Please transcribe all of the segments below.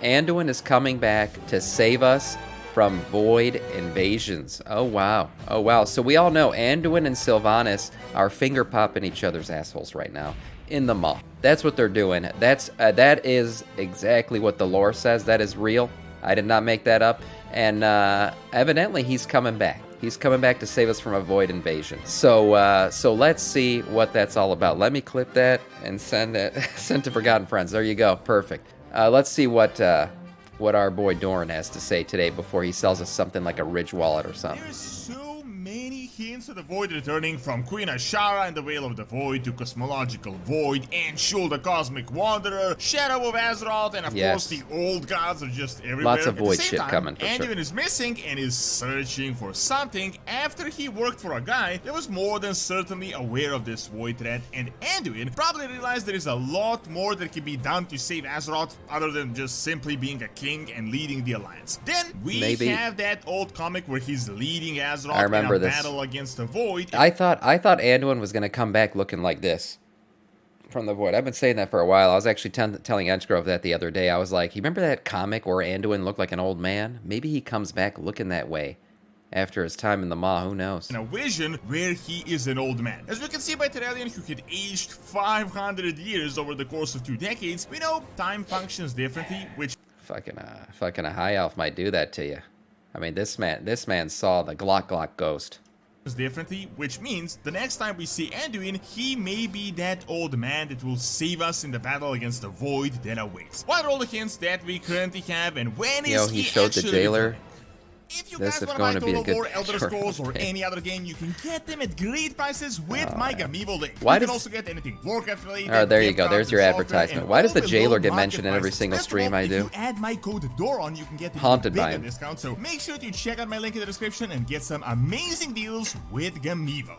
Anduin is coming back to save us from void invasions. Oh, wow. Oh, wow. So we all know Anduin and Sylvanas are finger popping each other's assholes right now in the mall. That's what they're doing. That is exactly what the lore says. That is real. I did not make that up. And evidently he's coming back. He's coming back to save us from a void invasion. So so let's see what that's all about. Let me clip that and send it send to Forgotten Friends. There you go. Perfect. Let's see what our boy Doran has to say today before he sells us something like a Ridge wallet or something. There's so many hints of the Void returning, from Queen Ashara and the Veil of the Void to Cosmological Void, and Shul the Cosmic Wanderer, Shadow of Azeroth, and of course the old gods are just everywhere. Lots of Void At the same shit time, coming for Anduin sure. is missing and is searching for something after he worked for a guy that was more than certainly aware of this Void threat, and Anduin probably realized there is a lot more that can be done to save Azeroth other than just simply being a king and leading the Alliance. Then we have that old comic where he's leading Azeroth in a battle against the Void. I thought Anduin was going to come back looking like this from the Void. I've been saying that for a while. I was actually telling Edgegrove that the other day. I was like, you remember that comic where Anduin looked like an old man? Maybe he comes back looking that way after his time in the Maw. Who knows? In a vision where he is an old man. As we can see by Terrellian, who had aged 500 years over the course of 2 decades, we know time functions differently, which fucking a high elf might do that to you. I mean, this man saw the Glock ghost. Differently, which means the next time we see Anduin, he may be that old man that will save us in the battle against the Void that awaits. What are all the hints that we currently have, and when is he showed the jailer. Returning? If you guys want to buy Total War, Elder Scrolls, or any other game, you can get them at great prices with my Gamivo link. You can also get anything Warcraft related. Oh, there you go. There's your advertisement. Why does the jailer get mentioned in every single stream I do? If you add my code DORON, you can get Haunted by bigger him. discount. So make sure to check out my link in the description and get some amazing deals with Gamivo.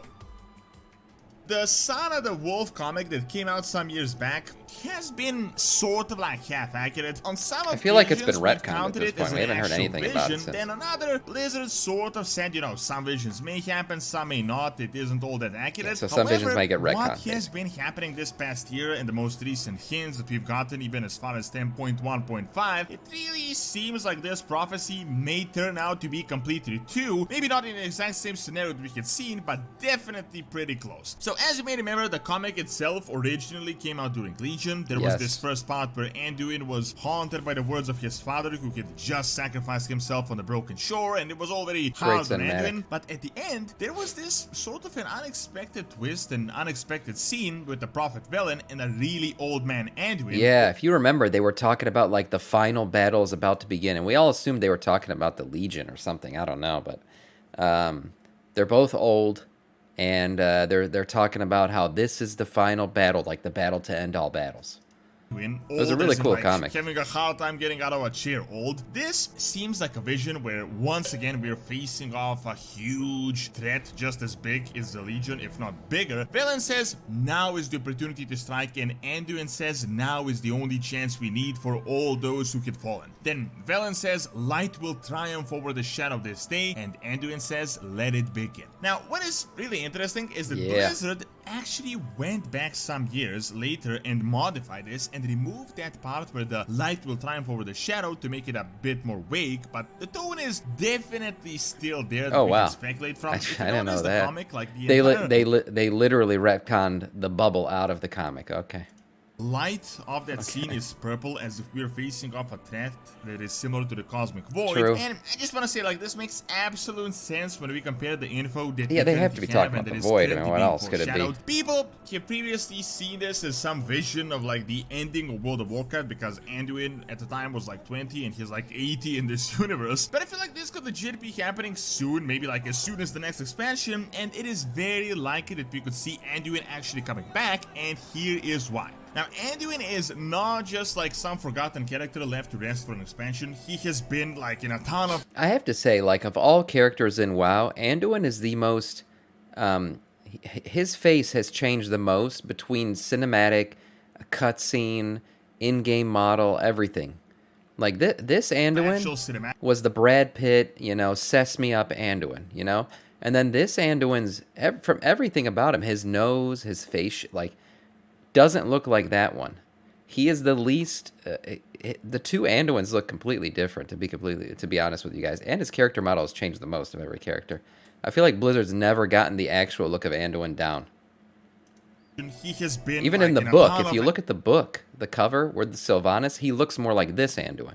The Son of the Wolf comic that came out some years back has been sort of like half accurate. On some I feel like it's been occasions, retconned at this point. We haven't heard anything about it since. Then another, Blizzard sort of said, you know, some visions may happen, some may not. It isn't all that accurate. Yeah, so some visions might get retconned. What has been happening this past year and the most recent hints that we've gotten, even as far as 10.1.5, it really seems like this prophecy may turn out to be completely true. Maybe not in the exact same scenario that we had seen, but definitely pretty close. So as you may remember, the comic itself originally came out during Legion. There was this first part where Anduin was haunted by the words of his father, who had just sacrificed himself on the broken shore, and it was all very hard on Anduin. But at the end, there was this sort of an unexpected twist, an unexpected scene with the Prophet Velen and a really old man Anduin. Yeah, if you remember, they were talking about like the final battle is about to begin, and we all assumed they were talking about the Legion or something. I don't know, but they're both old. And they're talking about how this is the final battle, like the battle to end all battles. It was a really cool comic. Having a hard time getting out of a chair old. This seems like a vision where once again we're facing off a huge threat just as big as the Legion, if not bigger. Velen says now is the opportunity to strike, and Anduin says now is the only chance we need for all those who had fallen. Then Velen says light will triumph over the shadow this day, and Anduin says let it begin. Now what is really interesting is that Blizzard actually went back some years later and modified this and removed that part where the light will triumph over the shadow to make it a bit more vague, but the tone is definitely still there that we can speculate from. I didn't know that. Comic, like they literally retconned the bubble out of the comic. Okay. Light of that scene is purple, as if we're facing off a threat that is similar to the Cosmic Void. True. And I just want to say, like, this makes absolute sense when we compare the info that they have to be talking about the Void. I mean, what else could it be? People have previously seen this as some vision of like the ending of World of Warcraft, because Anduin at the time was like 20 and he's like 80 in this universe. But I feel like this could legit be happening soon, maybe like as soon as the next expansion, and it is very likely that we could see Anduin actually coming back, and here is why. Now, Anduin is not just like some forgotten character left to rest for an expansion. He has been like in a ton of... I have to say, like, of all characters in WoW, Anduin is the most... his face has changed the most between cinematic, cutscene, in-game model, everything. Like, this Anduin was the Brad Pitt, you know, Sesame Up Anduin, you know? And then this Anduin's... from everything about him, his nose, his face, like... doesn't look like that one. he is the least. The two Anduins look completely different. To be honest with you guys, and his character model has changed the most of every character. I feel like Blizzard's never gotten the actual look of Anduin down. He has been even like, in the book. If you look at the book, the cover with the Sylvanas, he looks more like this Anduin.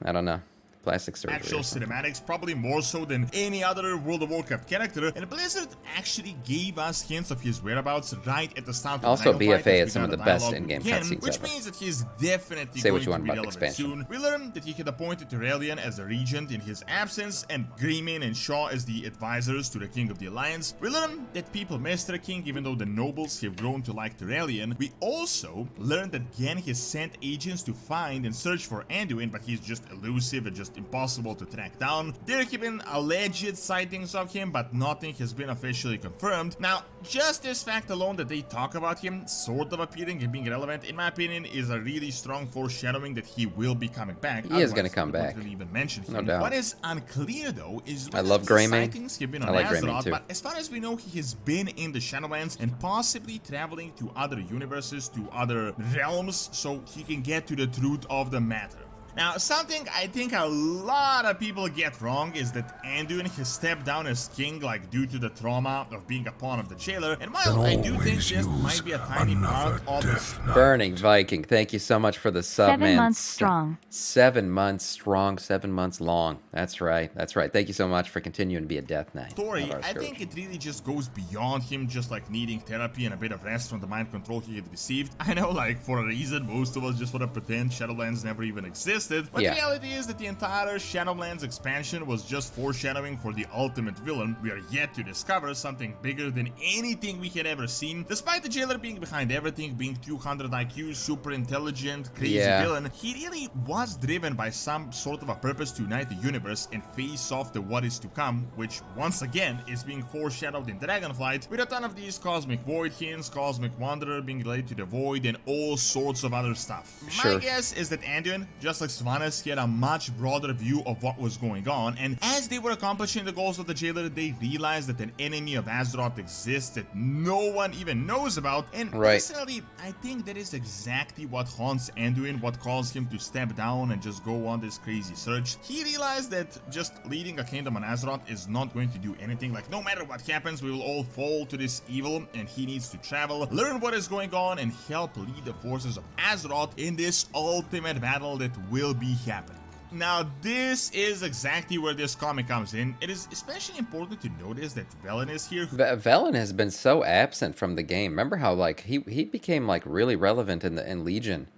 I don't know. Plastic surgery. Actual cinematics, probably more so than any other World of Warcraft character, and Blizzard actually gave us hints of his whereabouts right at the start of also, the BFA had some of the best in-game cutscenes which ever. means that he's definitely Say going what you to want be about relevant expansion. soon. We learned that he had appointed Tyrellian as a regent in his absence, and Greeman and Shaw as the advisors to the King of the Alliance. We learned that people miss their king, even though the nobles have grown to like Tyrellian. We also learned that Gen has sent agents to find and search for Anduin, but he's just elusive and just impossible to track down. There have been alleged sightings of him, but nothing has been officially confirmed. Now, just this fact alone that they talk about him sort of appearing and being relevant, in my opinion, is a really strong foreshadowing that he will be coming back. He is going to come back. Really even mention him. No doubt. What is unclear though is I love Greymane. sightings have been on I like Azeroth, Greymane too. but as far as we know, he has been in the Shadowlands and possibly traveling to other universes, to other realms, so he can get to the truth of the matter. Now, something I think a lot of people get wrong is that Anduin has stepped down as king, like, due to the trauma of being a pawn of the jailer, and while I do think this might be a tiny part of the... Burning Viking, thank you so much for the sub, 7 man. months strong. 7 months strong, 7 months long. That's right, that's right. Thank you so much for continuing to be a Death Knight. Story, I think it really just goes beyond him just like needing therapy and a bit of rest from the mind control he had received. I know, like, for a reason, most of us just want to pretend Shadowlands never even existed, but the reality is that the entire Shadowlands expansion was just foreshadowing for the ultimate villain. We are yet to discover something bigger than anything we had ever seen. Despite the jailer being behind everything, being 200 IQ, super intelligent, crazy villain, he really was driven by some sort of a purpose to unite the universe and face off the what is to come, which once again is being foreshadowed in Dragonflight with a ton of these cosmic void hints, cosmic wanderer being related to the void, and all sorts of other stuff. My guess is that Anduin, just like Sylvanas, he had a much broader view of what was going on, and as they were accomplishing the goals of the jailer, they realized that an enemy of Azeroth exists that no one even knows about, and personally, I think that is exactly what haunts Anduin, what caused him to step down and just go on this crazy search. He realized that just leading a kingdom on Azeroth is not going to do anything. Like, no matter what happens, we will all fall to this evil, and he needs to travel, learn what is going on, and help lead the forces of Azeroth in this ultimate battle that will be happening. Now, this is exactly where this comic comes in. It is especially important to notice that Velen is here. Velen has been so absent from the game. Remember how, like, he became, like, really relevant in Legion,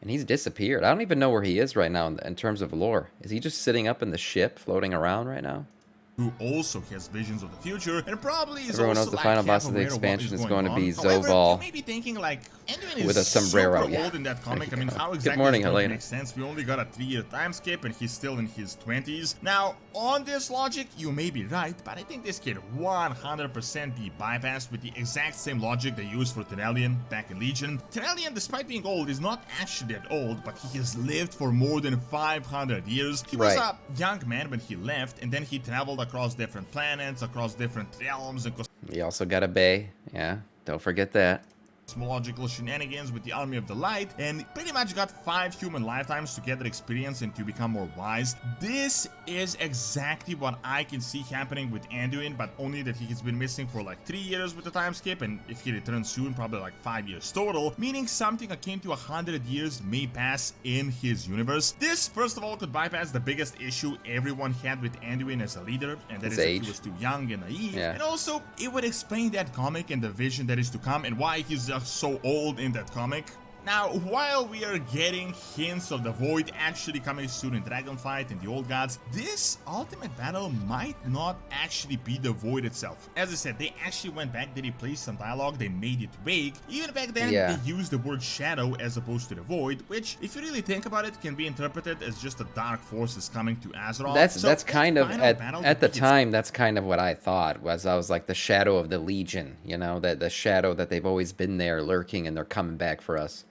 and he's disappeared. I don't even know where he is right now in terms of lore. Is he just sitting up in the ship, floating around right now? Who also has visions of the future and probably is Everyone also knows the like final boss of the expansion is going to be Zoval. You may be thinking, like, Anduin with is a sombrero. super old in that comic. I mean, how exactly Good morning, does it Helena. make sense? We only got a 3-year time skip and he's still in his 20s. Now, on this logic, you may be right, but I think this can 100% be bypassed with the exact same logic they used for Tyrellian back in Legion. Tyrellian, despite being old, is not actually that old, but he has lived for more than 500 years. He was a young man when he left, and then he traveled across different planets, across different realms, and he also got a bay. Yeah, don't forget that. Cosmological shenanigans with the Army of the Light, and pretty much got 5 human lifetimes to gather experience and to become more wise. This is exactly what I can see happening with Anduin, but only that he has been missing for like 3 years with the time skip, and if he returns soon, probably like 5 years total, meaning something akin to 100 years may pass in his universe. This, first of all, could bypass the biggest issue everyone had with Anduin as a leader, and that is that he was too young and naive, and also it would explain that comic and the vision that is to come, and why he's so old in that comic. Now, while we are getting hints of the Void actually coming soon in Dragonflight and the Old Gods, this ultimate battle might not actually be the Void itself. As I said, they actually went back, they replaced some dialogue, they made it vague. Even back then, they used the word Shadow as opposed to the Void, which, if you really think about it, can be interpreted as just the Dark Forces coming to Azeroth. That's kind of, at the time, that's kind of what I thought, I was like the shadow of the Legion, you know, the shadow that they've always been there lurking and they're coming back for us.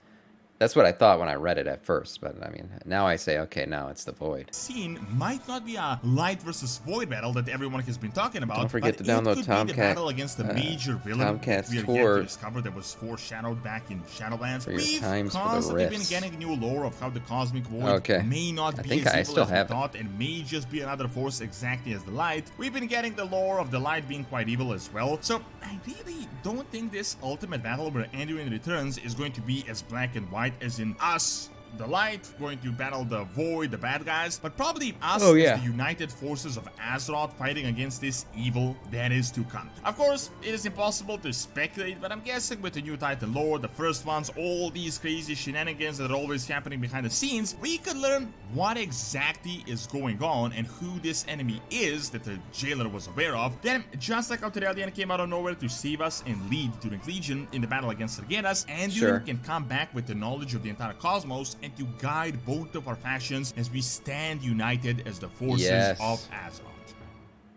That's what I thought when I read it at first, but I mean, now I say, okay, now it's the Void. Scene might not be a light versus void battle that everyone has been talking about. Don't forget but to download it could be the Tomcat, battle against the major villain Tomcat's that we are yet Tour to discover that was foreshadowed back in Shadowlands. for your We've times for the constantly been rifts. getting new lore of how the Cosmic Void Okay. may not I be think as I evil still as we have it. thought and may just be another force exactly as the light. We've been getting the lore of the light being quite evil as well. So I really don't think this ultimate battle where Anduin returns is going to be as black and white as in us, the light, going to battle the void, the bad guys, but probably us as the united forces of Azeroth fighting against this evil that is to come. Of course, it is impossible to speculate, but I'm guessing with the new Titan lore, the first ones, all these crazy shenanigans that are always happening behind the scenes, we could learn what exactly is going on and who this enemy is that the jailer was aware of. Then, just like how Tyrellian came out of nowhere to save us and lead during Legion in the battle against Sargeras, Anduin can come back with the knowledge of the entire cosmos and to guide both of our factions as we stand united as the forces of Azeroth.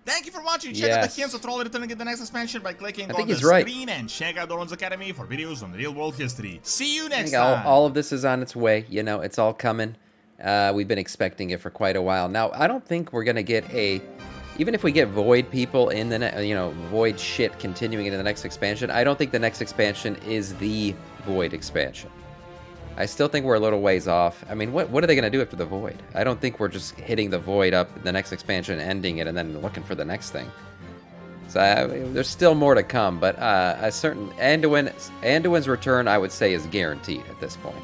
Thank you for watching. Check out the hints of Troll returning in the next expansion by clicking on the screen and check out Doran's Academy for videos on real world history. See you next time. All of this is on its way. You know, it's all coming. We've been expecting it for quite a while. Now, I don't think we're going to get even if we get Void people in the, Void shit continuing into the next expansion, I don't think the next expansion is the Void expansion. I still think we're a little ways off. I mean, what are they going to do after the Void? I don't think we're just hitting the Void up in the next expansion, ending it, and then looking for the next thing. So there's still more to come, but a certain Anduin's return, I would say, is guaranteed at this point.